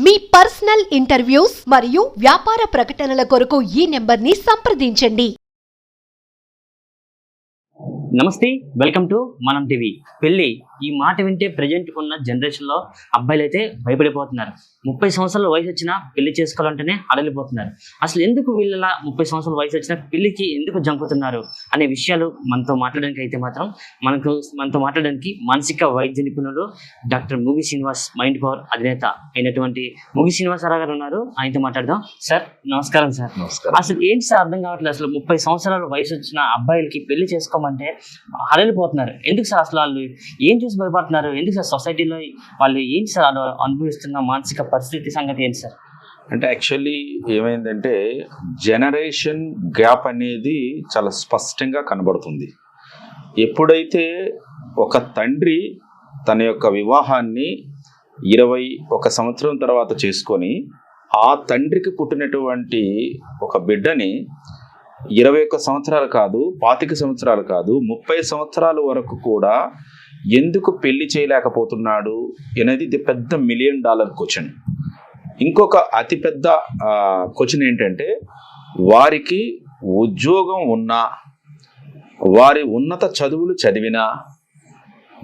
మీ personal interviews మరియు వ్యాపార ప్రకటనల కొరకు ఈ నెంబర్ని సంప్రదించండి. నమస్తే, వెల్కమ్ టు మనం టీవీ. పెళ్ళి ఈ మాట వింటే ప్రజెంట్ ఉన్న జనరేషన్లో అబ్బాయిలు అయితే భయపడిపోతున్నారు. 30 సంవత్సరాల వయసు వచ్చినా పెళ్లి చేసుకోవాలంటేనే అడలిపోతున్నారు. అసలు ఎందుకు వీళ్ళ 30 సంవత్సరాల వయసు వచ్చినా పెళ్లికి ఎందుకు జంకుతున్నారు అనే విషయాలు మనతో మాట్లాడడానికి అయితే మాత్రం మనతో మాట్లాడడానికి మానసిక వైద్య నిపుణులు డాక్టర్ ముగి శ్రీనివాస్, మైండ్ పవర్ అధినేత అయినటువంటి ముగి శ్రీనివాసరావు గారు ఉన్నారు. ఆయనతో మాట్లాడదాం. సార్ నమస్కారం. సార్ అసలు ఏంటి సార్ అర్థం కావట్లేదు. అసలు 30 సంవత్సరాల వయసు వచ్చిన అబ్బాయిలకి పెళ్లి చేసుకోమంటే అడలిపోతున్నారు. ఎందుకు సార్? అసలు వాళ్ళు ఏం చూసి భయపడుతున్నారు? ఎందుకు సార్? సొసైటీలో వాళ్ళు ఏంటి సార్ అనుభవిస్తున్న మానసిక పరిస్థితి సంగతి ఏంటి సార్? అంటే యాక్చువల్లీ ఏమైందంటే జనరేషన్ గ్యాప్ అనేది చాలా స్పష్టంగా కనబడుతుంది. ఎప్పుడైతే ఒక తండ్రి తన యొక్క వివాహాన్ని 21 సంవత్సరం తర్వాత చేసుకొని ఆ తండ్రికి పుట్టినటువంటి ఒక బిడ్డని 21 సంవత్సరాలు కాదు, 25 సంవత్సరాలు కాదు, 30 సంవత్సరాల వరకు కూడా ఎందుకు పెళ్లి చేయలేకపోతున్నాడు అనేది ఇది పెద్ద $1 మిలియన్ క్వశ్చన్. ఇంకొక అతిపెద్ద క్వశ్చన్ ఏంటంటే, వారికి ఉద్యోగం ఉన్నా, వారి ఉన్నత చదువులు చదివినా,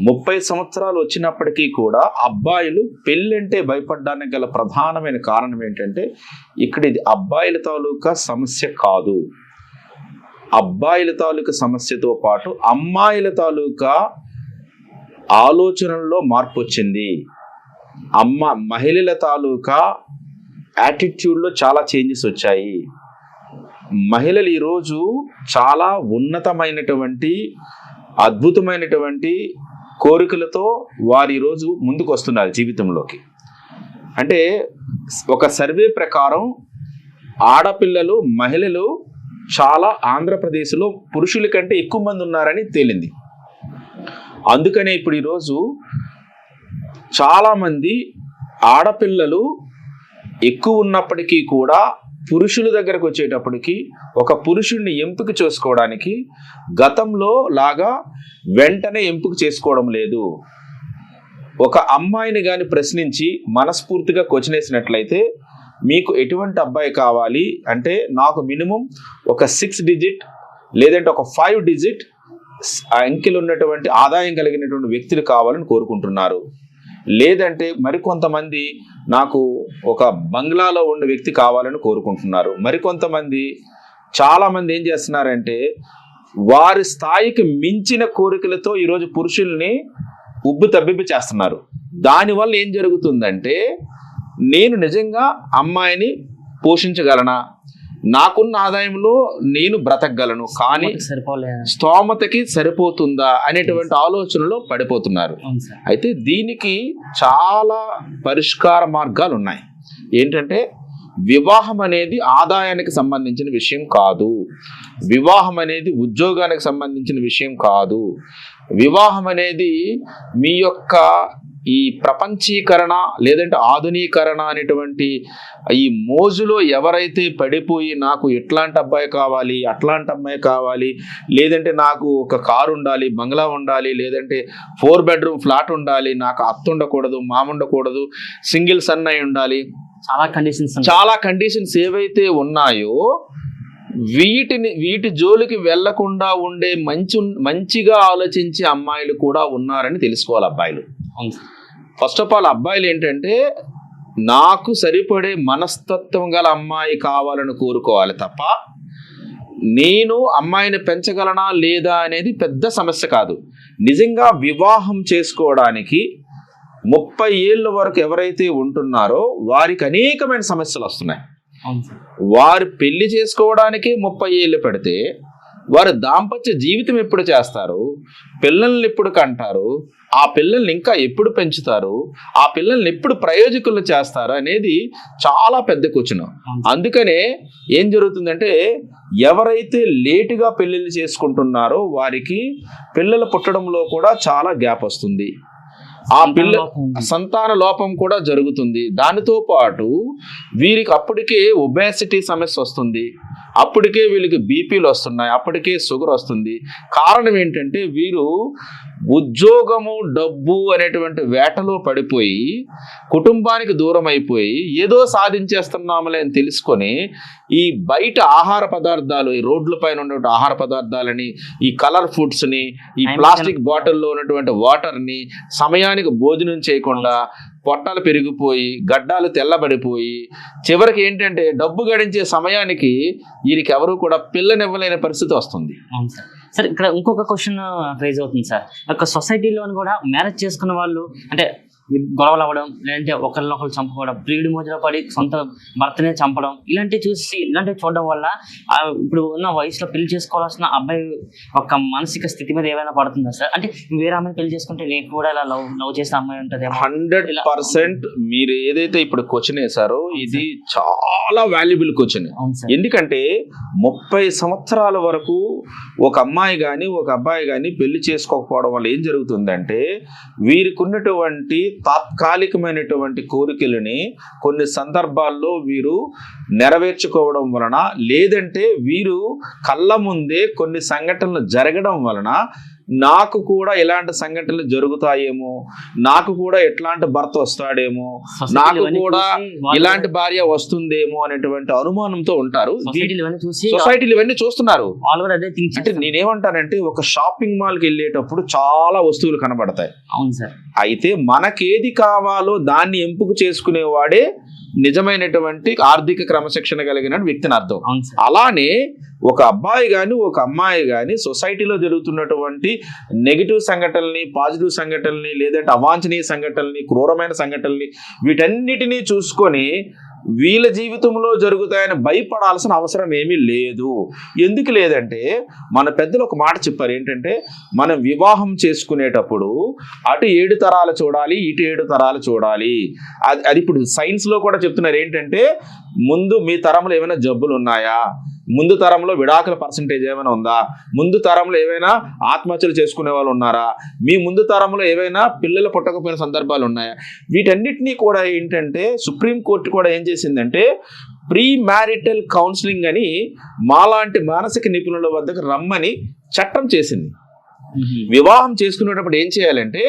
30 సంవత్సరాలు వచ్చినప్పటికీ కూడా అబ్బాయిలు పెళ్ళంటే భయపడడానికి గల ప్రధానమైన కారణం ఏంటంటే, ఇక్కడ ఇది అబ్బాయిల తాలూకా సమస్య కాదు. అబ్బాయిల తాలూకా సమస్యతో పాటు అమ్మాయిల తాలూకా ఆలోచనల్లో మార్పు వచ్చింది. మహిళల తాలూకా యాటిట్యూడ్లో చాలా చేంజెస్ వచ్చాయి. మహిళలు ఈరోజు చాలా ఉన్నతమైనటువంటి అద్భుతమైనటువంటి కోరికలతో వారు ఈరోజు ముందుకు వస్తున్నారు జీవితంలోకి. అంటే ఒక సర్వే ప్రకారం ఆడపిల్లలు, మహిళలు చాలా ఆంధ్రప్రదేశ్లో పురుషుల కంటే ఎక్కువ మంది ఉన్నారని తేలింది. అందుకనే ఇప్పుడు ఈరోజు చాలామంది ఆడపిల్లలు ఎక్కువ ఉన్నప్పటికీ కూడా పురుషుల దగ్గరకు వచ్చేటప్పటికి ఒక పురుషుడిని ఎంపిక చేసుకోవడానికి గతంలో లాగా వెంటనే ఎంపిక చేసుకోవడం లేదు. ఒక అమ్మాయిని కానీ ప్రశ్నించి మనస్ఫూర్తిగా క్వశ్చన్ వేసినట్లయితే, మీకు ఎటువంటి అబ్బాయి కావాలి అంటే, నాకు మినిమం ఒక 6 డిజిట్ లేదంటే ఒక 5 డిజిట్ అంకెలు ఉన్నటువంటి ఆదాయం కలిగినటువంటి వ్యక్తులు కావాలని కోరుకుంటున్నారు. లేదంటే మరికొంతమంది నాకు ఒక బంగ్లాలో ఉన్న వ్యక్తి కావాలని కోరుకుంటున్నారు. మరికొంతమంది చాలామంది ఏం చేస్తున్నారంటే, వారి స్థాయికి మించిన కోరికలతో ఈరోజు పురుషుల్ని తబ్బిబ్బు చేస్తున్నారు. దానివల్ల ఏం జరుగుతుందంటే, నేను నిజంగా అమ్మాయిని పోషించగలనా, నాకున్న ఆదాయంలో నేను బ్రతకగలను, కానీ స్తోమతకి సరిపోతుందా అనేటువంటి ఆలోచనలో పడిపోతున్నారు. అయితే దీనికి చాలా పరిష్కార మార్గాలు ఉన్నాయి. ఏంటంటే, వివాహం అనేది ఆదాయానికి సంబంధించిన విషయం కాదు. వివాహం అనేది ఉద్యోగానికి సంబంధించిన విషయం కాదు. వివాహం అనేది మీ యొక్క ఈ ప్రపంచీకరణ లేదంటే ఆధునీకరణ అనేటువంటి ఈ మోజులో ఎవరైతే పడిపోయి, నాకు ఎట్లాంటి అబ్బాయి కావాలి, అట్లాంటి అమ్మాయి కావాలి, లేదంటే నాకు ఒక కారు ఉండాలి, బంగ్లా ఉండాలి, లేదంటే 4 బెడ్రూమ్ ఫ్లాట్ ఉండాలి, నాకు అత్త ఉండకూడదు, మామ ఉండకూడదు, సింగిల్ సన్ అయి ఉండాలి, చాలా కండిషన్స్ ఏవైతే ఉన్నాయో వీటి జోలికి వెళ్లకుండా ఉండే మంచిగా ఆలోచించే అమ్మాయిలు కూడా ఉన్నారని తెలుసుకోవాలి అబ్బాయిలు. ఫస్ట్ ఆఫ్ ఆల్ అబ్బాయిలు ఏంటంటే, నాకు సరిపడే మనస్తత్వం గల అమ్మాయి కావాలని కోరుకోవాలి తప్ప, నేను అమ్మాయిని పెంచగలనా లేదా అనేది పెద్ద సమస్య కాదు. నిజంగా వివాహం చేసుకోవడానికి 30 ఏళ్ళ వరకు ఎవరైతే ఉంటున్నారో వారికి అనేకమైన సమస్యలు వస్తున్నాయి. వారు పెళ్లి చేసుకోవడానికి 30 ఏళ్ళు పెడితే వారు దాంపత్య జీవితం ఎప్పుడు చేస్తారు, పిల్లల్ని ఎప్పుడు కంటారు, ఆ పిల్లల్ని ఇంకా ఎప్పుడు పెంచుతారు, ఆ పిల్లల్ని ఎప్పుడు ప్రయోజకులు చేస్తారు అనేది చాలా పెద్ద క్వశ్చన్. అందుకనే ఏం జరుగుతుందంటే, ఎవరైతే లేటుగా పెళ్ళిళ్ళు చేసుకుంటున్నారో వారికి పిల్లలు పుట్టడంలో కూడా చాలా గ్యాప్ వస్తుంది. ఆ పిల్ల సంతాన లోపం కూడా జరుగుతుంది. దానితో పాటు వీరికి అప్పటికే ఒబేసిటీ సమస్య వస్తుంది, అప్పటికే వీళ్ళకి బీపీలు వస్తున్నాయి, అప్పటికే షుగర్ వస్తుంది. కారణం ఏంటంటే వీరు ఉద్యోగము డబ్బు అనేటువంటి వేటలో పడిపోయి కుటుంబానికి దూరం అయిపోయి ఏదో సాధించేస్తున్నాములే అని తెలుసుకొని ఈ బయట ఆహార పదార్థాలు, ఈ రోడ్ల పైన ఉన్నటువంటి ఆహార పదార్థాలని, ఈ కలర్ ఫుడ్స్ని, ఈ ప్లాస్టిక్ బాటిల్లో ఉన్నటువంటి వాటర్ని సమయానికి భోజనం చేయకుండా పొట్టాలు పెరిగిపోయి గడ్డాలు తెల్లబడిపోయి చివరికి ఏంటంటే డబ్బు గడించే సమయానికి వీరికి ఎవరు కూడా పిల్లనివ్వలేని పరిస్థితి వస్తుంది. అవును సార్. సార్ ఇక్కడ ఇంకొక క్వశ్చన్ రైజ్ అవుతుంది సార్. ఒక సొసైటీలోని కూడా మ్యారేజ్ చేసుకున్న వాళ్ళు అంటే గొడవలు అవ్వడం, లేదంటే ఒకరినొకరు చంపుకోవడం, ప్రియుడి మధ్యలో పడి సొంత భర్తనే చంపడం, ఇలాంటివి చూడడం వల్ల ఇప్పుడు ఉన్న వయసులో పెళ్లి చేసుకోవాల్సిన అబ్బాయి ఒక మానసిక స్థితి మీద ఏమైనా పడుతుందా సార్? అంటే వేరే అమ్మాయి పెళ్లి చేసుకుంటే నేను కూడా ఇలా లవ్ చేసిన అమ్మాయి ఉంటుంది 100%. మీరు ఏదైతే ఇప్పుడు క్వశ్చన్ వేసారో ఇది చాలా వాల్యుబుల్ క్వశ్చన్. ఎందుకంటే 30 సంవత్సరాల వరకు ఒక అమ్మాయి కానీ ఒక అబ్బాయి కానీ పెళ్లి చేసుకోకపోవడం వల్ల ఏం జరుగుతుందంటే వీరికి ఉన్నటువంటి తాత్కాలికమైనటువంటి కోరికలని కొన్ని సందర్భాల్లో వీరు నెరవేర్చుకోవడం వలన, లేదంటే వీరు కళ్ళ ముందే కొన్ని సంఘటనలు జరగడం వలన నాకు కూడా ఇలాంటి సంఘటనలు జరుగుతాయేమో, నాకు కూడా ఎట్లాంటి భర్త వస్తాడేమో, నాకు కూడా ఇలాంటి భార్య వస్తుందేమో అనేటువంటి అనుమానంతో ఉంటారు. సొసైటీలు ఇవన్నీ చూస్తున్నారు. అంటే నేనేమంటానంటే ఒక షాపింగ్ మాల్కి వెళ్ళేటప్పుడు చాలా వస్తువులు కనబడతాయి. అవును సార్. అయితే మనకేది కావాలో దాన్ని ఎంపిక చేసుకునేవాడే నిజమైనటువంటి ఆర్థిక క్రమశిక్షణ కలిగిన వ్యక్తిని అర్థం. అలానే ఒక అబ్బాయి కానీ ఒక అమ్మాయి కానీ సొసైటీలో జరుగుతున్నటువంటి నెగిటివ్ సంఘటనల్ని, పాజిటివ్ సంఘటనల్ని, లేదంటే అవాంఛనీయ సంఘటనల్ని, క్రూరమైన సంఘటనల్ని వీటన్నిటినీ చూసుకొని వీళ్ళ జీవితంలో జరుగుతాయని భయపడాల్సిన అవసరం ఏమీ లేదు. ఎందుకు లేదంటే మన పెద్దలు ఒక మాట చెప్పారు ఏంటంటే మనం వివాహం చేసుకునేటప్పుడు అటు 7 తరాలు చూడాలి, ఇటు 7 తరాలు చూడాలి. అది ఇప్పుడు సైన్స్లో కూడా చెప్తున్నారు ఏంటంటే ముందు మీ తరంలో ఏమైనా జబ్బులు ఉన్నాయా, ముందు తరంలో విడాకుల పర్సంటేజ్ ఏమైనా ఉందా, ముందు తరంలో ఏవైనా ఆత్మహత్యలు చేసుకునే వాళ్ళు ఉన్నారా, మీ ముందు తరంలో ఏవైనా పిల్లలు పుట్టకపోయిన సందర్భాలు ఉన్నాయా. వీటన్నిటినీ కూడా ఏంటంటే సుప్రీంకోర్టు కూడా ఏం చేసిందంటే ప్రీ మ్యారిటల్ కౌన్సిలింగ్ అని మాలాంటి మానసిక నిపుణుల వద్దకు రమ్మని చట్టం చేసింది. వివాహం చేసుకునేటప్పుడు ఏం చేయాలంటే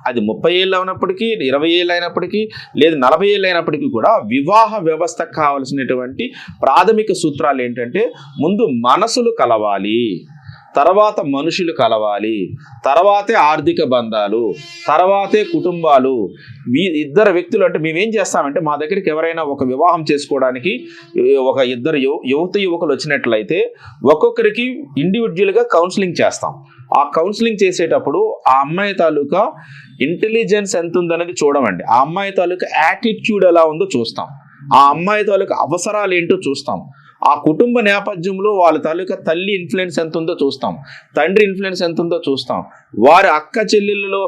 అది 30 ఏళ్ళు అయినప్పటికీ, 20 ఏళ్ళు అయినప్పటికీ, లేదా 40 ఏళ్ళు అయినప్పటికీ కూడా వివాహ వ్యవస్థకు కావలసినటువంటి ప్రాథమిక సూత్రాలు ఏంటంటే ముందు మనసులు కలవాలి, తర్వాతే మనుషులు కలవాలి, తర్వాతే ఆర్థిక బంధాలు, తర్వాతే కుటుంబాలు. ఇద్దరు వ్యక్తులు అంటే మేమేం చేస్తామంటే మా దగ్గరికి ఎవరైనా ఒక వివాహం చేసుకోవడానికి ఒక ఇద్దరు యువకులు వచ్చినట్లయితే ఒక్కొక్కరికి ఇండివిజువల్గా కౌన్సిలింగ్ చేస్తాం. ఆ కౌన్సిలింగ్ చేసేటప్పుడు ఆ అమ్మాయి తాలూకా ఇంటెలిజెన్స్ ఎంత ఉందనేది చూడమండి, ఆ అమ్మాయి తాలూకా యాటిట్యూడ్ ఎలా ఉందో చూస్తాం, ఆ అమ్మాయి తాలూకా అవసరాలు ఏంటో చూస్తాం, ఆ కుటుంబ నేపథ్యంలో వాళ్ళ తాలూకా తల్లి ఇన్ఫ్లుయెన్స్ ఎంత ఉందో చూస్తాం, తండ్రి ఇన్ఫ్లుయెన్స్ ఎంత ఉందో చూస్తాం, వారి అక్క చెల్లెళ్ళలో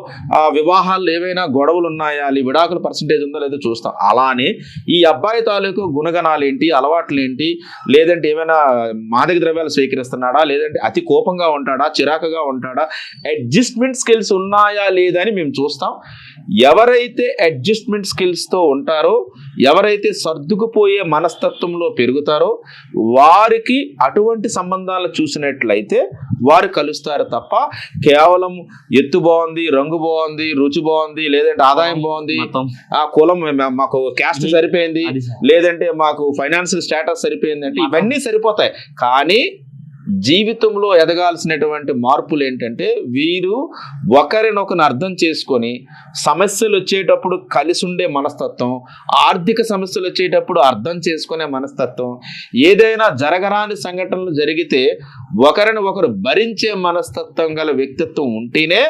వివాహాల్లో ఏవైనా గొడవలు ఉన్నాయా, విడాకుల పర్సంటేజ్ ఉందో లేదో చూస్తాం. అలానే ఈ అబ్బాయి తాలూకు గుణగణాలు ఏంటి, అలవాట్లు ఏంటి, లేదంటే ఏమైనా మాదక ద్రవ్యాలు స్వీకరిస్తున్నాడా, లేదంటే అతి కోపంగా ఉంటాడా, చిరాకుగా ఉంటాడా, అడ్జస్ట్మెంట్ స్కిల్స్ ఉన్నాయా లేదా అని మేము చూస్తాం. ఎవరైతే అడ్జస్ట్మెంట్ స్కిల్స్తో ఉంటారో, ఎవరైతే సర్దుకుపోయే మనస్తత్వంలో పెరుగుతారో వారికి అటువంటి సంబంధాలు చూసినట్లయితే వారు కలుస్తారు తప్ప కేవలం ఎత్తు బాగుంది, రంగు బాగుంది, రుచి బాగుంది, లేదంటే ఆదాయం బాగుంది, ఆ కులం మాకు క్యాస్ట్ సరిపోయింది, లేదంటే మాకు ఫైనాన్షియల్ స్టేటస్ సరిపోయింది అంటే ఇవన్నీ సరిపోతాయి. కానీ జీవితంలో ఎదగాల్సినటువంటి మార్పులు ఏంటంటే వీరు ఒకరినొకరు అర్థం చేసుకొని సమస్యలు వచ్చేటప్పుడు కలిసి ఉండే మనస్తత్వం, ఆర్థిక సమస్యలు వచ్చేటప్పుడు అర్థం చేసుకునే మనస్తత్వం, ఏదైనా జరగరాని సంఘటనలు జరిగితే ఒకరిని ఒకరు భరించే మనస్తత్వం గల వ్యక్తిత్వం ఉంటేనే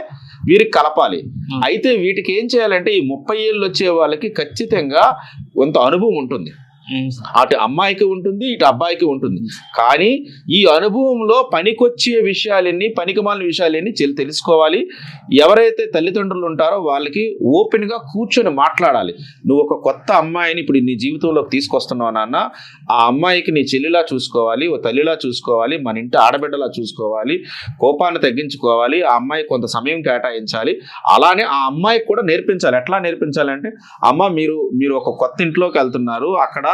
వీరికి కలపాలి. అయితే వీటికి ఏం చేయాలంటే ఈ 30 ఏళ్ళు వచ్చే వాళ్ళకి ఖచ్చితంగా కొంత అనుభవం ఉంటుంది. అటు అమ్మాయికి ఉంటుంది, ఇటు అబ్బాయికి ఉంటుంది. కానీ ఈ అనుభవంలో పనికొచ్చే విషయాలన్నీ, పనికిమాలిన విషయాలన్నీ తెలుసుకోవాలి. ఎవరైతే తల్లిదండ్రులు ఉంటారో వాళ్ళకి ఓపెన్గా కూర్చొని మాట్లాడాలి. నువ్వు ఒక కొత్త అమ్మాయిని ఇప్పుడు నీ జీవితంలోకి తీసుకొస్తున్నావు నాన్న, ఆ అమ్మాయికి నీ చెల్లిలా చూసుకోవాలి, ఓ తల్లిలా చూసుకోవాలి, మన ఇంటి ఆడబిడ్డలా చూసుకోవాలి, కోపాన్ని తగ్గించుకోవాలి, ఆ అమ్మాయి కొంత సమయం కేటాయించాలి. అలానే ఆ అమ్మాయికి కూడా నేర్పించాలి. ఎట్లా నేర్పించాలంటే, అమ్మ మీరు ఒక కొత్త ఇంట్లోకి వెళ్తున్నారు, అక్కడ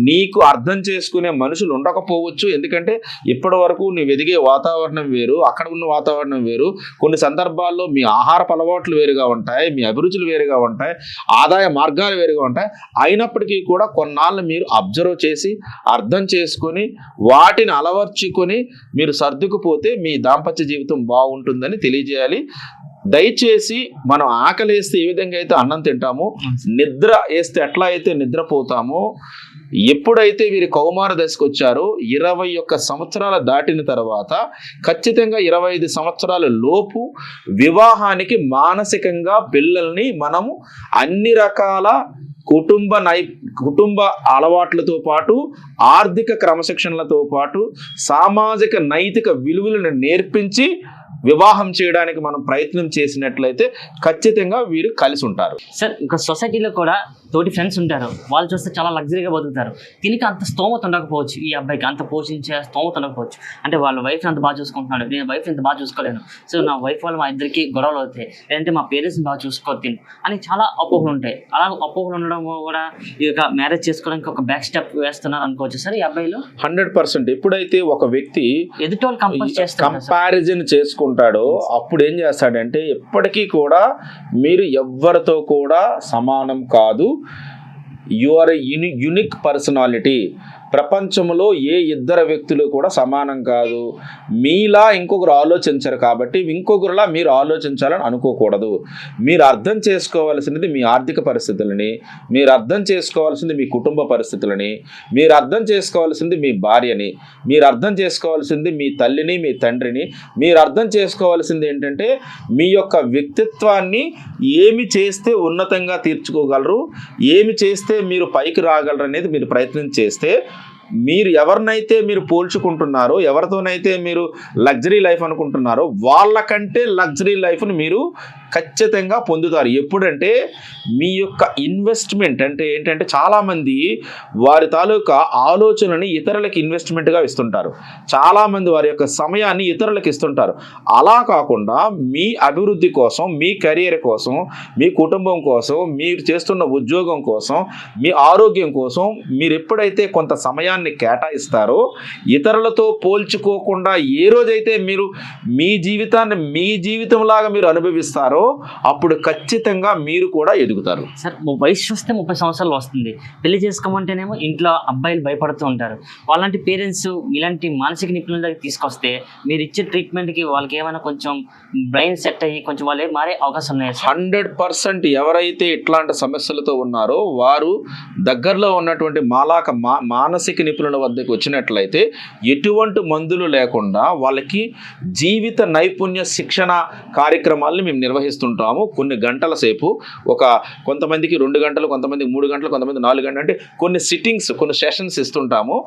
నీకు అర్థం చేసుకునే మనుషులు ఉండకపోవచ్చు. ఎందుకంటే ఇప్పటి వరకు నువ్వు ఎదిగే వాతావరణం వేరు, అక్కడ ఉన్న వాతావరణం వేరు, కొన్ని సందర్భాల్లో మీ ఆహారపు అలవాట్లు వేరుగా ఉంటాయి, మీ అభిరుచులు వేరుగా ఉంటాయి, ఆదాయ మార్గాలు వేరుగా ఉంటాయి. అయినప్పటికీ కూడా కొన్నాళ్ళు మీరు అబ్జర్వ్ చేసి అర్థం చేసుకొని వాటిని అలవర్చుకొని మీరు సర్దుకుపోతే మీ దాంపత్య జీవితం బాగుంటుందని తెలియజేయాలి. దయచేసి మనం ఆకలి వేస్తే ఏ విధంగా అయితే అన్నం తింటామో, నిద్ర వేస్తే ఎట్లా అయితే నిద్రపోతామో, ఎప్పుడైతే వీరి కౌమార దశకు వచ్చారో 21 సంవత్సరాలు దాటిన తర్వాత ఖచ్చితంగా 25 సంవత్సరాల లోపు వివాహానికి మానసికంగా పిల్లల్ని మనము అన్ని రకాల కుటుంబ అలవాట్లతో పాటు, ఆర్థిక క్రమశిక్షణలతో పాటు, సామాజిక నైతిక విలువలను నేర్పించి వివాహం చేయడానికి మనం ప్రయత్నం చేసినట్లయితే ఖచ్చితంగా వీరు కలిసి ఉంటారు. సార్, ఇంకా సొసైటీలో కూడా తోటి ఫ్రెండ్స్ ఉంటారు, వాళ్ళు చూస్తే చాలా లగ్జరీగా బతుకుతారు. దీనికి అంత స్తోమత ఉండకపోవచ్చు, ఈ అబ్బాయికి అంత పోషించే స్తోమత ఉండకపోవచ్చు. అంటే వాళ్ళ వైఫ్ అంత బాగా చూసుకుంటున్నాడు, నేను వైఫ్ ఎంత బాగా చూసుకోలేను, సో నా వైఫ్ వాళ్ళు మా ఇద్దరికి గొడవలు అవుతాయి, లేదంటే మా పేరెంట్స్ని బాగా చూసుకోవచ్చు అని చాలా అపోహలు ఉంటాయి. అలా అపోహలు ఉండడం కూడా ఈ యొక్క మ్యారేజ్ చేసుకోవడానికి ఒక బ్యాక్ స్టెప్ వేస్తున్నారు అనుకోవచ్చు సార్ ఈ అబ్బాయిలు. 100% ఎప్పుడైతే ఒక వ్యక్తి ఎదుటోళ్ళు కంపారిజన్ చేసుకుంటాడో అప్పుడు ఏం చేస్తాడంటే, ఎప్పటికీ కూడా మీరు ఎవ్వరితో కూడా సమానం కాదు. You are a unique personality. ప్రపంచంలో ఏ ఇద్దరు వ్యక్తులు కూడా సమానం కాదు. మీలా ఇంకొకరు ఆలోచించరు కాబట్టి ఇంకొకరులా మీరు ఆలోచించాలని అనుకోకూడదు. మీరు అర్థం చేసుకోవాల్సినది మీ ఆర్థిక పరిస్థితులని, మీరు అర్థం చేసుకోవాల్సింది మీ కుటుంబ పరిస్థితులని, మీరు అర్థం చేసుకోవాల్సింది మీ భార్యని, మీరు అర్థం చేసుకోవాల్సింది మీ తల్లిని, మీ తండ్రిని. మీరు అర్థం చేసుకోవాల్సింది ఏంటంటే, మీ యొక్క వ్యక్తిత్వాన్ని ఏమి చేస్తే ఉన్నతంగా తీర్చుకోగలరు, ఏమి చేస్తే మీరు పైకి రాగలరు అనేది మీరు ప్రయత్నం చేస్తే, మీరు ఎవరినైతే మీరు పోల్చుకుంటున్నారో, ఎవరితోనైతే మీరు లగ్జరీ లైఫ్ అనుకుంటున్నారో వాళ్ళకంటే లగ్జరీ లైఫ్ని మీరు ఖచ్చితంగా పొందుతారు. ఎప్పుడంటే మీ యొక్క ఇన్వెస్ట్మెంట్ అంటే ఏంటంటే, చాలామంది వారి తాలూకా ఆలోచనని ఇతరులకి ఇన్వెస్ట్మెంట్గా ఇస్తుంటారు, చాలామంది వారి యొక్క సమయాన్ని ఇతరులకు ఇస్తుంటారు. అలా కాకుండా మీ అభివృద్ధి కోసం, మీ కెరియర్ కోసం, మీ కుటుంబం కోసం, మీరు చేస్తున్న ఉద్యోగం కోసం, మీ ఆరోగ్యం కోసం మీరు ఎప్పుడైతే కొంత సమయాన్ని కేటాయిస్తారో, ఇతరులతో పోల్చుకోకుండా ఏ రోజైతే మీరు మీ జీవితాన్ని మీ జీవితంలాగా మీరు అనుభవిస్తారో అప్పుడు ఖచ్చితంగా మీరు కూడా ఎదుగుతారు. సార్, వయసు చూస్తే 30 సంవత్సరాలు వస్తుంది, పెళ్లి చేసుకోమంటేనేమో ఇంట్లో అబ్బాయిలు భయపడుతూ ఉంటారు. వాళ్ళంటి పేరెంట్స్ ఇలాంటి మానసిక నిపుణుల దగ్గర తీసుకొస్తే మీరు ఇచ్చే ట్రీట్మెంట్కి వాళ్ళకి ఏమైనా కొంచెం బ్రెయిన్ సెట్ అయ్యి కొంచెం వాళ్ళే మారే అవకాశం ఉన్నాయి. 100% ఎవరైతే ఇట్లాంటి సమస్యలతో ఉన్నారో వారు దగ్గరలో ఉన్నటువంటి మానసిక నిపుణుల వద్దకు వచ్చినట్లయితే ఎటువంటి మందులు లేకుండా వాళ్ళకి జీవిత నైపుణ్య శిక్షణ కార్యక్రమాలను మేము నిర్వహిస్తుంటాము. కొన్ని గంటల సేపు, కొంతమందికి 2 గంటలు, కొంతమందికి 3 గంటలు, కొంతమంది 4 గంటలు, అంటే కొన్ని సిట్టింగ్స్, కొన్ని సెషన్స్ ఇస్తుంటాము.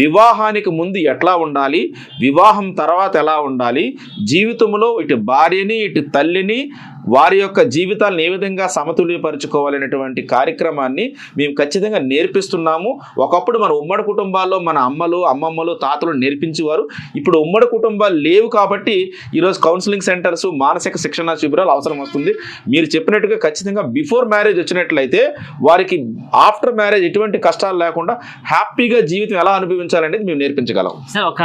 వివాహానికి ముందు ఎట్లా ఉండాలి, వివాహం తర్వాత ఎలా ఉండాలి, జీవితంలో ఇటు భార్యని, ఇటు తల్లిని, వారి యొక్క జీవితాలను ఏ విధంగా సమతుల్యపరచుకోవాలనేటువంటి కార్యక్రమాన్ని మేము ఖచ్చితంగా నేర్పిస్తున్నాము. ఒకప్పుడు మన ఉమ్మడి కుటుంబాల్లో మన అమ్మమ్మలు, తాతలు నేర్పించేవారు. ఇప్పుడు ఉమ్మడి కుటుంబాలు లేవు కాబట్టి ఈరోజు కౌన్సిలింగ్ సెంటర్స్, మానసిక శిక్షణ శిబిరాలు అవసరం వస్తుంది. మీరు చెప్పినట్టుగా ఖచ్చితంగా బిఫోర్ మ్యారేజ్ వచ్చినట్లయితే వారికి ఆఫ్టర్ మ్యారేజ్ ఎటువంటి కష్టాలు లేకుండా హ్యాపీగా జీవితం ఎలా అనుభవించాలనేది మేము నేర్పించగలం. సార్, ఒక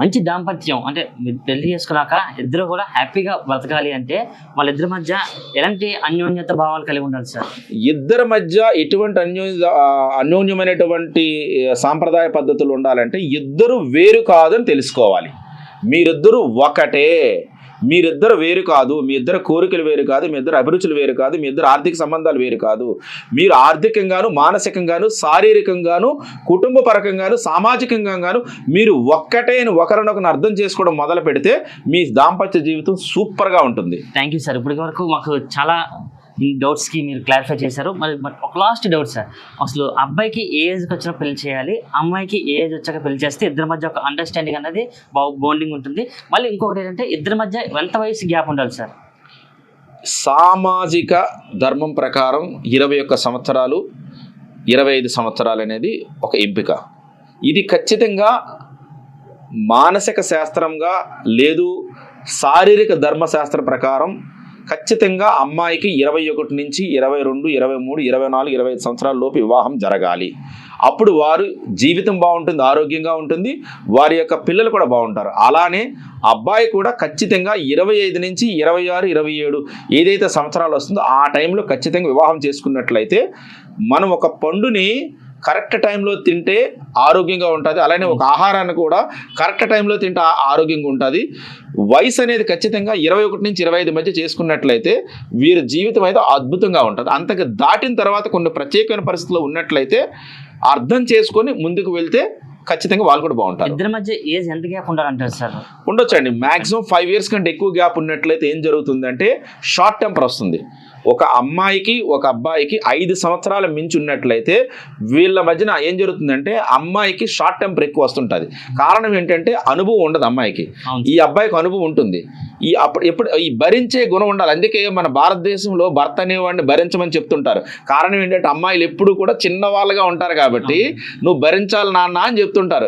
మంచి దాంపత్యం అంటే మీరు పెళ్లి చేసుకున్నాక ఇద్దరు కూడా హ్యాపీగా బ్రతకాలి అంటే వాళ్ళిద్దరి మధ్య ఎలాంటి అన్యోన్యత భావాలు కలిగి ఉండాలి సార్? ఇద్దరి మధ్య ఎటువంటి అన్యోన్యమైనటువంటి సాంప్రదాయ పద్ధతులు ఉండాలంటే, ఇద్దరు వేరు కాదని తెలుసుకోవాలి. మీరిద్దరూ ఒకటే, మీరిద్దరు వేరు కాదు, మీ ఇద్దరు కోరికలు వేరు కాదు, మీ ఇద్దరు అభిరుచులు వేరు కాదు, మీ ఇద్దరు ఆర్థిక సంబంధాలు వేరు కాదు. మీరు ఆర్థికంగాను, మానసికంగాను, శారీరకంగాను, కుటుంబ పరకంగాను, సామాజికంగాను మీరు ఒక్కటే ఒకరినొకరు అర్థం చేసుకోవడం మొదలు పెడితే మీ దాంపత్య జీవితం సూపర్గా ఉంటుంది. Thank you sir. ఇప్పటి వరకు మాకు చాలా ఈ డౌట్స్కి మీరు క్లారిఫై చేశారు. మరి ఒక లాస్ట్ డౌట్ సార్, అసలు అబ్బాయికి ఏ ఏజ్కి వచ్చినా పెళ్లి చేయాలి, అమ్మాయికి ఏ ఏజ్ వచ్చాక పెళ్లి చేస్తే ఇద్దరి మధ్య ఒక అండర్స్టాండింగ్ అనేది బాండింగ్ ఉంటుంది. మళ్ళీ ఇంకొకటి ఏంటంటే ఇద్దరి మధ్య ఎంత వయసు గ్యాప్ ఉండాలి సార్? సామాజిక ధర్మం ప్రకారం 21 సంవత్సరాలు 25 సంవత్సరాలు అనేది ఒక ఎంపిక. ఇది ఖచ్చితంగా మానసిక శాస్త్రంగా లేదు, శారీరక ధర్మశాస్త్ర ప్రకారం ఖచ్చితంగా అమ్మాయికి 21 నుంచి 22, 23, 24, 25 సంవత్సరాల లోపు వివాహం జరగాలి. అప్పుడు వారు జీవితం బాగుంటుంది, ఆరోగ్యంగా ఉంటుంది, వారి యొక్క పిల్లలు కూడా బాగుంటారు. అలానే అబ్బాయి కూడా ఖచ్చితంగా 25 నుంచి 26, 27 ఏదైతే సంవత్సరాలు వస్తుందో ఆ టైంలో ఖచ్చితంగా వివాహం చేసుకున్నట్లయితే మనం ఒక పండుని కరెక్ట్ టైంలో తింటే ఆరోగ్యంగా ఉంటుంది. అలానే ఒక ఆహారాన్ని కూడా కరెక్ట్ టైంలో తింటే ఆరోగ్యంగా ఉంటుంది. వయసు అనేది ఖచ్చితంగా 21 నుంచి 25 మధ్య చేసుకున్నట్లయితే వీరి జీవితం అయితే అద్భుతంగా ఉంటుంది. అంతకు దాటిన తర్వాత కొన్ని ప్రత్యేకమైన పరిస్థితుల్లో ఉన్నట్లయితే అర్థం చేసుకొని ముందుకు వెళ్తే ఖచ్చితంగా వాళ్ళు కూడా బాగుంటారు. ఇద్దరి మధ్య ఏజ్ ఎంత గ్యాప్ ఉండాలంటారు సార్? ఉండొచ్చండి. మ్యాక్సిమం 5 years కంటే ఎక్కువ గ్యాప్ ఉన్నట్లయితే ఏం జరుగుతుందంటే షార్ట్ టెంపర్ వస్తుంది. ఒక అమ్మాయికి ఒక అబ్బాయికి 5 సంవత్సరాల మించి ఉన్నట్లయితే వీళ్ళ మధ్యన ఏం జరుగుతుందంటే అమ్మాయికి షార్ట్ టెంపర్ ఎక్కువ వస్తుంటుంది. కారణం ఏంటంటే అనుభవం ఉండదు అమ్మాయికి, ఈ అబ్బాయికి అనుభవం ఉంటుంది. ఎప్పుడు ఈ భరించే గుణం ఉండాలి. అందుకే మన భారతదేశంలో భర్త అనేవాడిని భరించమని చెప్తుంటారు. కారణం ఏంటంటే అమ్మాయిలు ఎప్పుడు కూడా చిన్నవాళ్ళుగా ఉంటారు కాబట్టి నువ్వు భరించాలి నాన్న అని చెప్తుంటారు.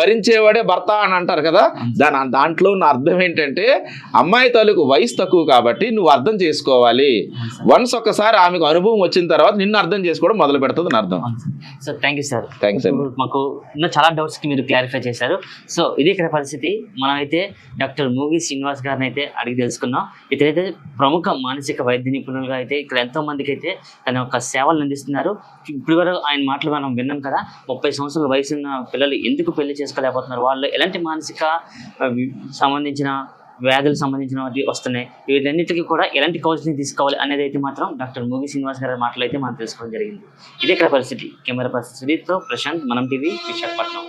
భరించేవాడే భర్త అని అంటారు కదా. దాంట్లో ఉన్న అర్థం ఏంటంటే అమ్మాయి తాలూకు వయసు తక్కువ కాబట్టి నువ్వు అర్థం చేసుకోవాలి. వన్స్ ఒక్కసారి ఆమెకు అనుభవం వచ్చిన తర్వాత నిన్ను అర్థం చేసుకోవడం మొదలు పెడుతుంది అని అర్థం. Sir thank you sir. Thanks అండి. మాకు ఇంకా చాలా డౌట్స్కి మీరు క్లారిఫై చేశారు. సో ఇది ఇక్కడ పరిస్థితి. మనమైతే డాక్టర్ మూవీ శ్రీనివాస్ గారిని అయితే అడిగి తెలుసుకున్నాం. ఇతరైతే ప్రముఖ మానసిక వైద్య నిపుణులుగా అయితే ఇక్కడ ఎంతో మందికి అయితే తన యొక్క సేవలు అందిస్తున్నారు. ఇప్పుడు వరకు ఆయన మాటలు మనం విన్నాం కదా, 30 సంవత్సరాల వయసు ఉన్న పిల్లలు ఎందుకు పెళ్లి చేసుకోలేకపోతున్నారు, వాళ్ళు ఎలాంటి మానసిక సంబంధించిన వ్యాధులకు సంబంధించిన వాటి వస్తున్నాయి, వీటన్నిటికీ కూడా ఎలాంటి కౌన్సిలింగ్ తీసుకోవాలి అనేది అయితే మాత్రం డాక్టర్ మూవీ శ్రీనివాస్ గారి మాటలు అయితే మనం తెలుసుకోవడం జరిగింది. ఇదే ఇక్కడ పరిస్థితి. కెమెరా పర్సన్ సుధీర్తో ప్రశాంత్, మనం టీవీ, విశాఖపట్నం.